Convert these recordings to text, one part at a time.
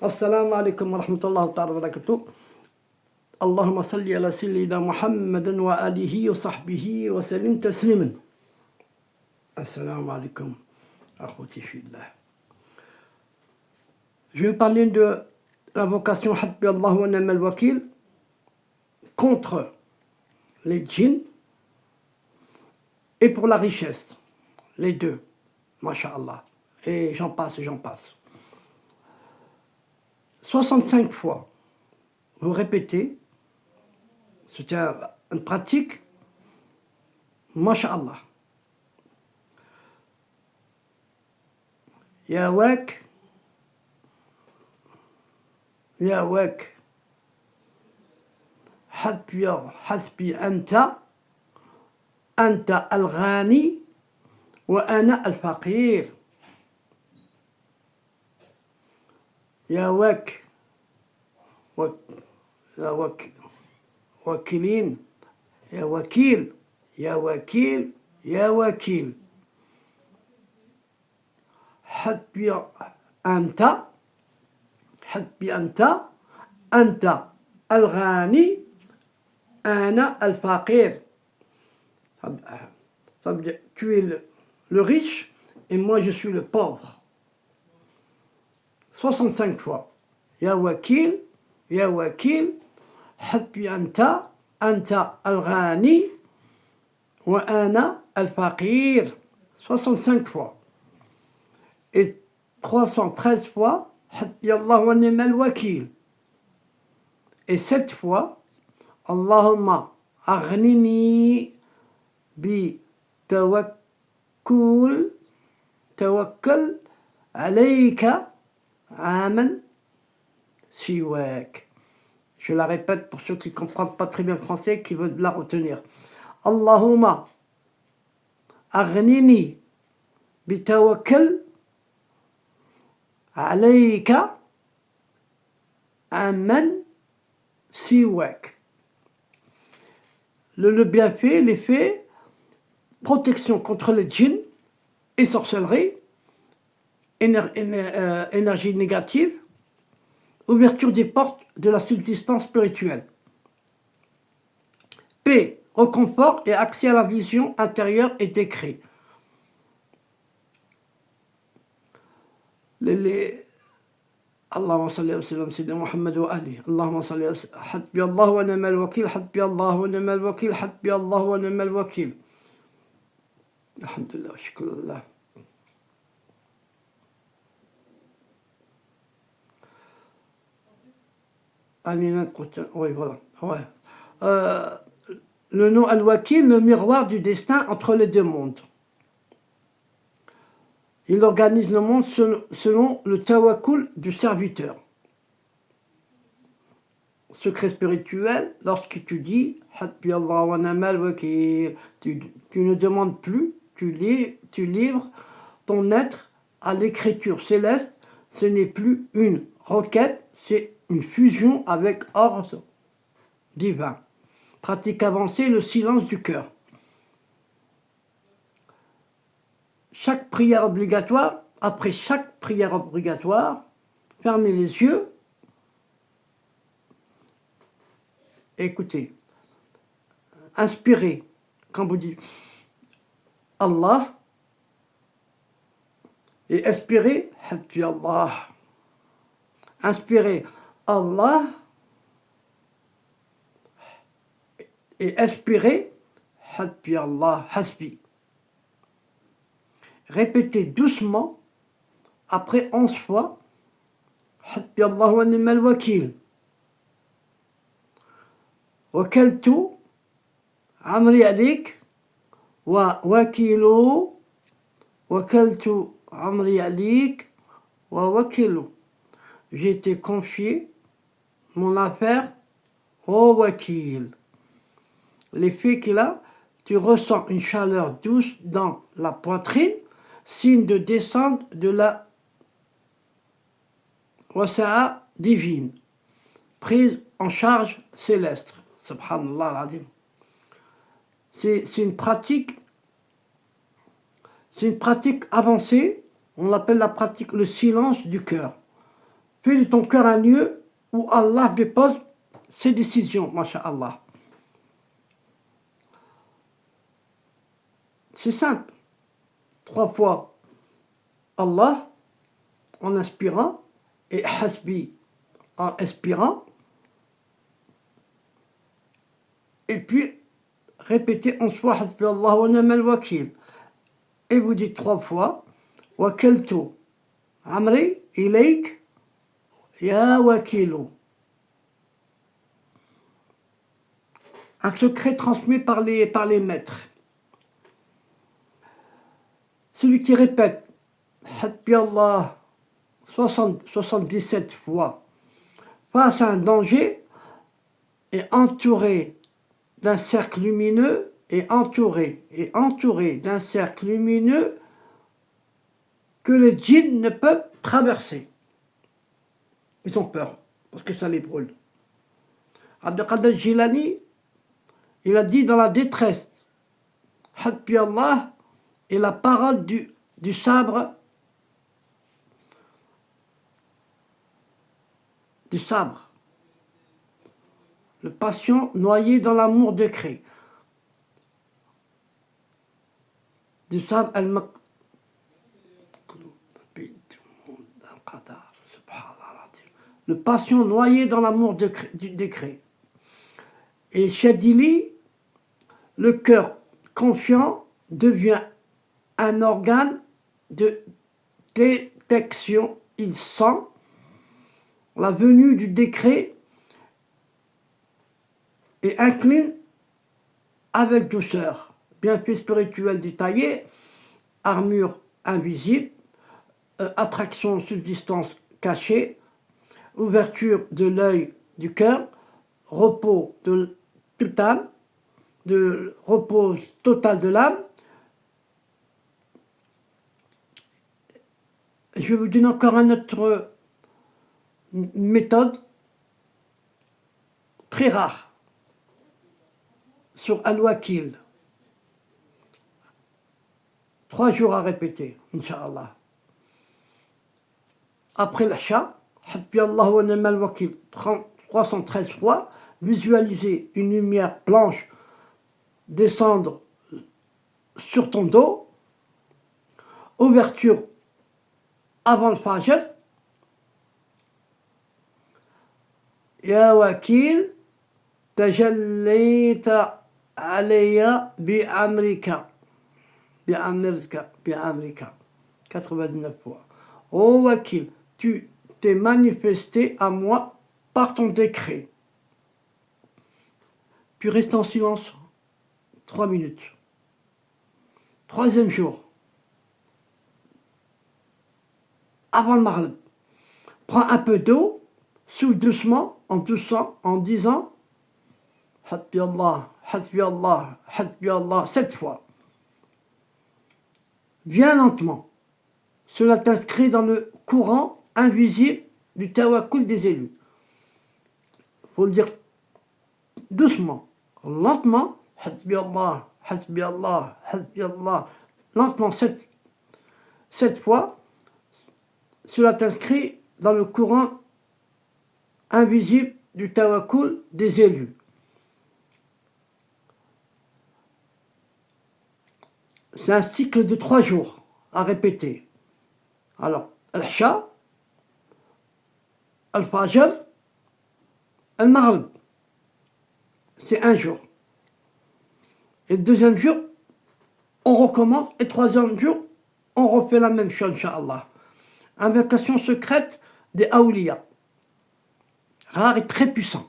السلام عليكم ورحمة الله تعالى وبركاته. اللهم صل على سيدنا محمد وآله وصحبه وسلم تسليما. السلام عليكم أخوتي في الله. Je vais parler de l'invocation Hasbi Allah wa ni'mal wakil contre les djinns et pour la richesse. Les deux. Masha'Allah. Et j'en passe et j'en passe. 65 fois, vous répétez, c'est une pratique, masha'Allah. Ya wak, ya wak, hasbi anta al-ghani wa ana al-faqir. يا وك يا وكيلين يا وكيل يا وكيل يا وكيل حسبي أنت أنت الغني أنا الفقير. Ça veut dire, tu es le riche et moi je suis le pauvre. 65 fois. Ya wakil, hasbi anta al-ghani wa ana al-faqir. 65 fois. Et 313 fois, hasbi Allah wa ni'mal wakil. Et 7 fois, Allahumma aghnini bi tawakkul alayka Amen. Siwak. Je la répète pour ceux qui ne comprennent pas très bien le français et qui veulent la retenir. Allahumma aghnini bitawakkal alayka amen siwak. Le bienfait, l'effet, protection contre les djinns et sorcellerie, énergie négative, ouverture des portes de la subsistance spirituelle. Paix, réconfort et accès à la vision intérieure et décret. Allahumma salli wa sallam sayyidina Muhammad wa ali. Allahumma salli wa sallam. Hasbi Allah wa ni'mal wakil. Hasbi Allah wa ni'mal wakil. Hasbi Allah wa ni'mal wakil. Alhamdulillah wa shukrullah. Oui, voilà. Ouais. Le nom Al-Wakil, le miroir du destin entre les deux mondes. Il organise le monde selon le tawakkul du serviteur. Secret spirituel, lorsque tu dis Hasbi Allah wa ni'mal wakil, tu ne demandes plus, tu livres ton être à l'écriture céleste. Ce n'est plus une requête, c'est une fusion avec ordre divin. Pratique avancée, le silence du cœur. Chaque prière obligatoire, après chaque prière obligatoire, fermez les yeux. Écoutez, inspirez. Quand vous dites Allah, et expirez, Hasbi Allah. Inspirez Allah et expirez Hasbi Allah, Hasbi. Répétez doucement après 11 fois Hasbi Allah wa ni'mal wakil. Wakaltu amri alik wa wakilu. Wakaltu amri alik wa wakilu. J'ai été confié mon affaire au wakil. L'effet qu'il a, tu ressens une chaleur douce dans la poitrine, signe de descente de la wasa'a divine, prise en charge céleste. Subhanallah al-Azim. C'est une pratique avancée, on l'appelle la pratique le silence du cœur. Fais de ton cœur un lieu où Allah dépose ses décisions, masha'Allah. C'est simple. 3 fois Allah en inspirant et hasbi en expirant. Et puis répétez 11 fois hasbi Allah wa ni'mal wakil. Et vous dites 3 fois wakaltu amri ilayk ya wakilu. Un secret transmis par les maîtres. Celui qui répète hasbi Allah 77 fois face à un danger est entouré d'un cercle lumineux et entouré d'un cercle lumineux que les djinns ne peuvent traverser. Ils ont peur parce que ça les brûle. Abd al-Qadir Jilani, il a dit dans la détresse, Hasbi Allah est la parole du sabre, le patient noyé dans l'amour décret. Du sabre, le patient noyé dans l'amour du décret. Et Shadili, le cœur confiant devient un organe de détection. Il sent la venue du décret et incline avec douceur. Bienfait spirituel détaillé, armure invisible, attraction subsistance cachée, ouverture de l'œil du cœur, repos total de l'âme. Je vais vous donner encore une autre méthode très rare sur Al-Wakil. 3 jours à répéter, Inch'Allah. Après l'achat, Hasbi Allah wa ni'mal wakil 313 fois, visualisez une lumière blanche descendre sur ton dos, ouverture avant le Fajr. Ya wakil, tajallayta alayya bi amrika. 99 fois. Oh Wakil, tu t'es manifesté à moi par ton décret. Puis reste en silence 3 minutes. 3e jour. Avant le Maghrib. Prends un peu d'eau, souffle doucement, en disant Hasbi Allah, Hasbi Allah, Hasbi Allah, 7 fois. Viens lentement. Cela t'inscrit dans le courant invisible du tawakkul des élus. Il faut le dire doucement, lentement. Hasbi Allah, Hasbi Allah, Hasbi Allah. Lentement, 7 fois. Cela t'inscrit dans le courant invisible du tawakkul des élus. C'est un cycle de 3 jours à répéter. Alors, Al-Isha, Al-Fajr, Al-Maghrib. C'est 1 jour. Et le 2e jour, on recommence. Et le 3e jour, on refait la même chose, Inch'Allah. Invocation secrète des Awliya. Rare et très puissant.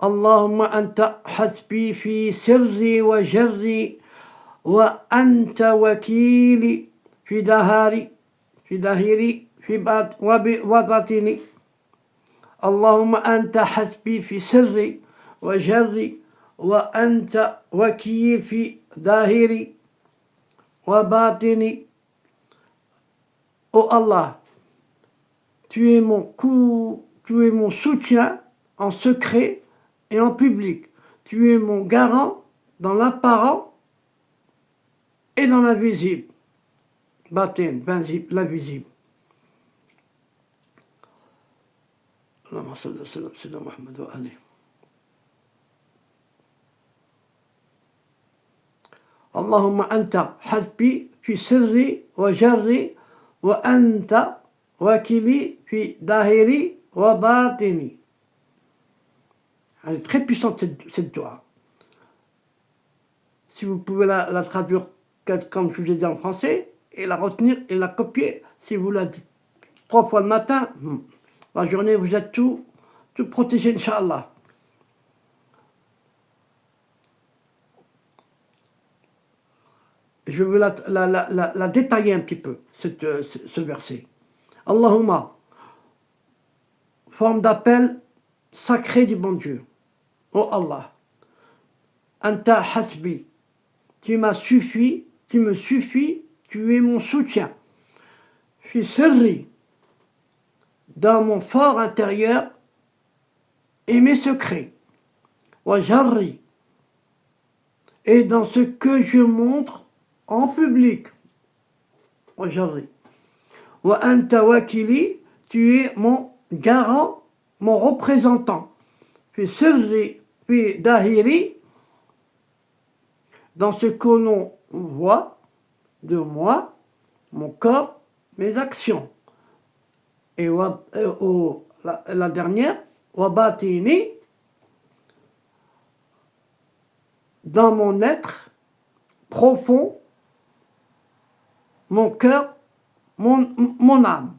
اللهم أنت حسبي في سري وجري وأنت وكيلي في ظهري وباطني. اللهم أنت حسبي في سري وجري وأنت وكيل في ظهري وباطني. Oh Allah, tu es mon soutien en secret et en public. Tu es mon garant dans l'apparent et dans l'invisible. batin, l'invisible. Allahumma salli wa sallam sayyidina Muhammad wa alihi. Allahumma anta hasbi fi sirri wa jarri wa anta wakili fi dahiri wa batini. Elle est très puissante cette dua. Si vous pouvez la traduire comme je vous ai dit en français, et la retenir et la copier, si vous la dites 3 fois le matin, la journée vous êtes tout protégé, Inch'Allah. Je veux la détailler un petit peu, ce verset. Allahumma, forme d'appel sacré du bon Dieu. Oh Allah, Anta hasbi, tu me suffis, tu es mon soutien. Fi sirri, dans mon fort intérieur et mes secrets. Wa jarri, et dans ce que je montre en public. Wa jarri. Wa anta wakili, tu es mon garant, mon représentant. Fi sirri, fi dahiri, dans ce que l'on voit de moi, mon corps, mes actions. Et la dernière, wa batini, dans mon être profond, mon cœur, mon âme.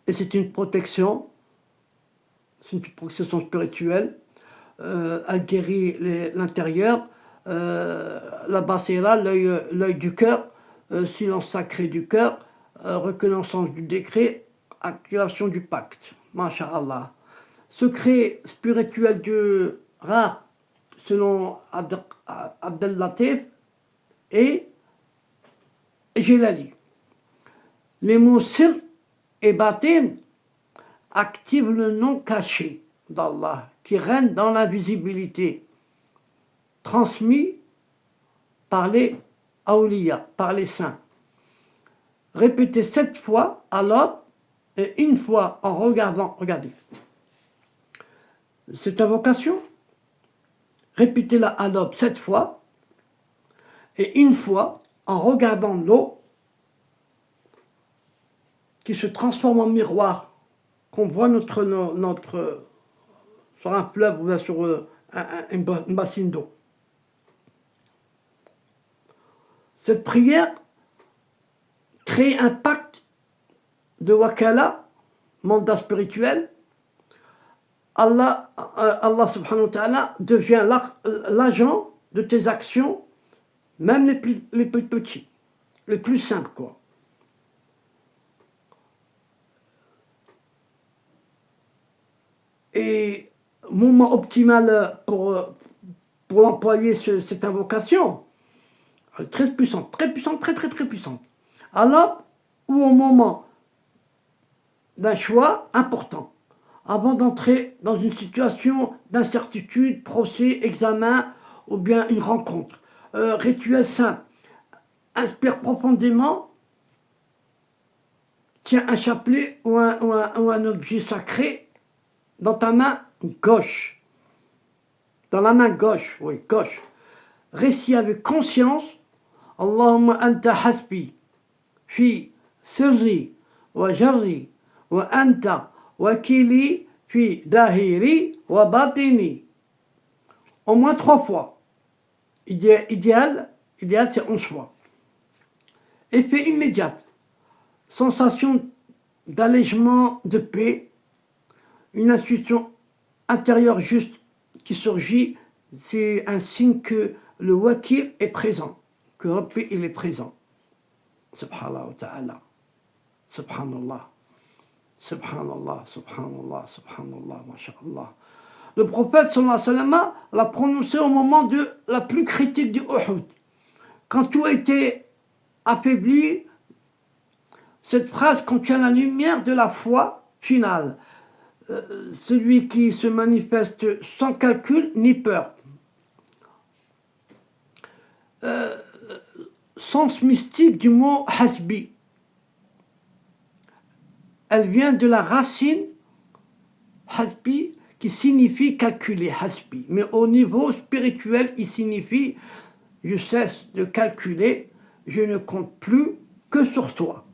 Et c'est une protection spirituelle. Elle guérit l'intérieur, la basira, l'œil du cœur, silence sacré du cœur, reconnaissance du décret, activation du pacte. Masha'Allah. Secret spirituel de rare, selon Abdel Latif et Jilali. Les mots sir et batin activent le nom caché d'Allah qui règne dans l'invisibilité, transmis par les awliya, par les saints. Répétez 7 fois à l'autre et une fois en regardant, regardez. Cette invocation, répétez-la à l'aube 7 fois et une fois en regardant l'eau qui se transforme en miroir, qu'on voit sur un fleuve ou bien sur une bassine d'eau. Cette prière crée un pacte de wakala, mandat spirituel. Allah subhanahu wa ta'ala devient l'agent de tes actions, même les plus petits, les plus simples, quoi. Et moment optimal pour employer cette invocation, très puissante, très puissante. Alors, ou au moment d'un choix important, avant d'entrer dans une situation d'incertitude, procès, examen ou bien une rencontre. Rituel simple. Inspire profondément, tiens un chapelet ou un objet sacré dans ta main gauche. Dans la main gauche, oui, gauche. Récit avec conscience. Allahumma anta hasbi, fi sirri wa jarri wa anta wakili fi dahiri wa batini. Au moins 3 fois. Idéal c'est 11 fois. Effet immédiat. Sensation d'allègement, de paix. Une intuition intérieure juste qui surgit. C'est un signe que le wakil est présent. Que Rabbi il est présent. Subhanallah wa ta'ala. Subhanallah. Subhanallah, subhanallah, subhanallah, masha'Allah. Le prophète sallallahu alayhi wa sallam l'a prononcé au moment de la plus critique du Uhud. Quand tout était affaibli, cette phrase contient la lumière de la foi finale. Celui qui se manifeste sans calcul ni peur. sens mystique du mot hasbi. Elle vient de la racine hasbi qui signifie calculer, hasbi. Mais au niveau spirituel, il signifie je cesse de calculer, je ne compte plus que sur toi.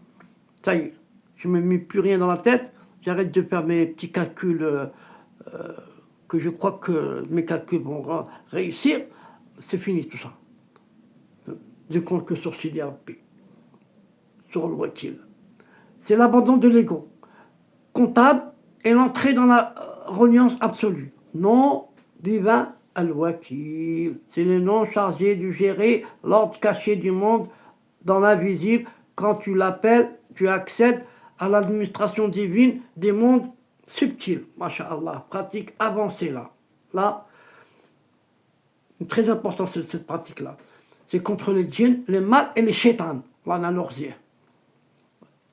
Ça y est, je ne me mets plus rien dans la tête, j'arrête de faire mes petits calculs que je crois que mes calculs vont réussir. C'est fini tout ça. Je compte que sur Sidi Rabbi, sur le wakil. C'est l'abandon de l'ego comptable et l'entrée dans la reliance absolue. Non divin al-wakil. C'est le nom chargé de gérer l'ordre caché du monde dans l'invisible. Quand tu l'appelles, tu accèdes à l'administration divine des mondes subtils. Masha'Allah, pratique avancée là. Là, très important cette pratique-là. C'est contre les djinns, les mal et les shaytans. Voilà leurs yeux.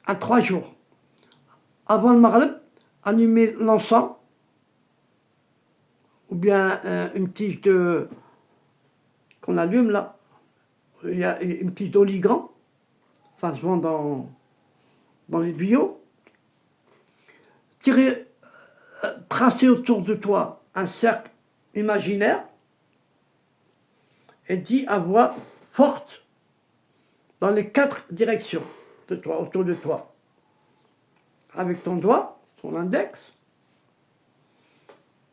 À 3 jours. Avant le maghrib, allumer l'encens, ou bien une tige de qu'on allume là. Il y a une tige d'oligan. Ça se vend dans les bio. Tracer autour de toi un cercle imaginaire et dis à voix forte dans les 4 directions de toi, autour de toi. Avec ton doigt, ton index,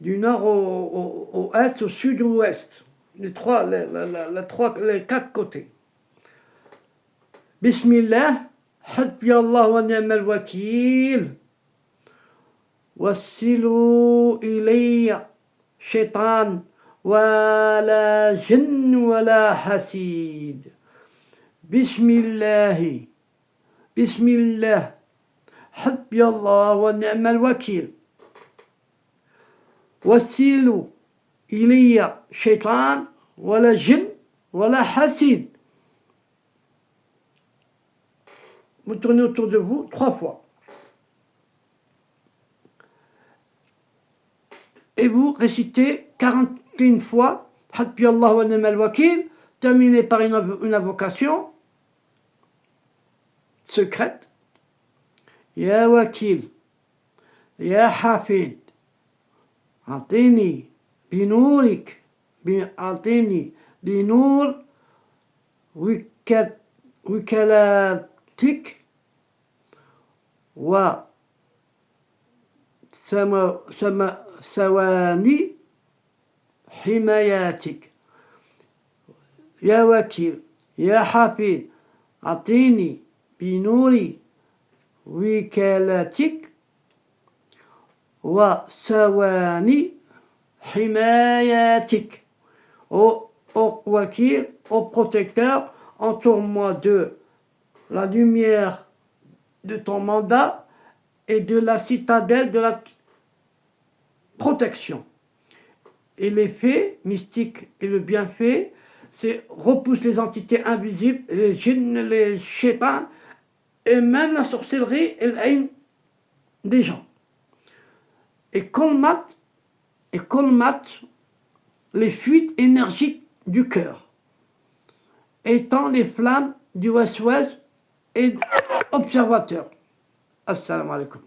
du nord au est, au sud ou au ouest. Les 4 côtés. Bismillah, hasbi Allah wa ni'mal wakil. Wassilu ilayya shaitan wa la jinn wa la hasid. Bismillah, Bismillah, hasbi Allah wa ni'mal wakil. Wassilu ilayya shaitan wa la jinn wa la hasid. Vous tournez autour de vous 3 fois. Et vous récitez 41 fois Hasbi Allah wa ni'mal wakil, terminé par une invocation secrète. Ya wakil, ya hafid, atini binourik, atini binour wikalatik wa ثواني حماياتك يا وكيل يا حفيظ أعطيني بنور وكالتك وثواني حماياتك. Ô wakil, ô protecteur, entoure-moi de la lumière de ton mandat et de la citadelle de la protection. Et l'effet mystique et le bienfait, c'est repousse les entités invisibles, les djinns, les shaitans, et même la sorcellerie et l'haine des gens. Et colmate les fuites énergiques du cœur, étant les flammes du waswas et observateur. Assalamu alaikum.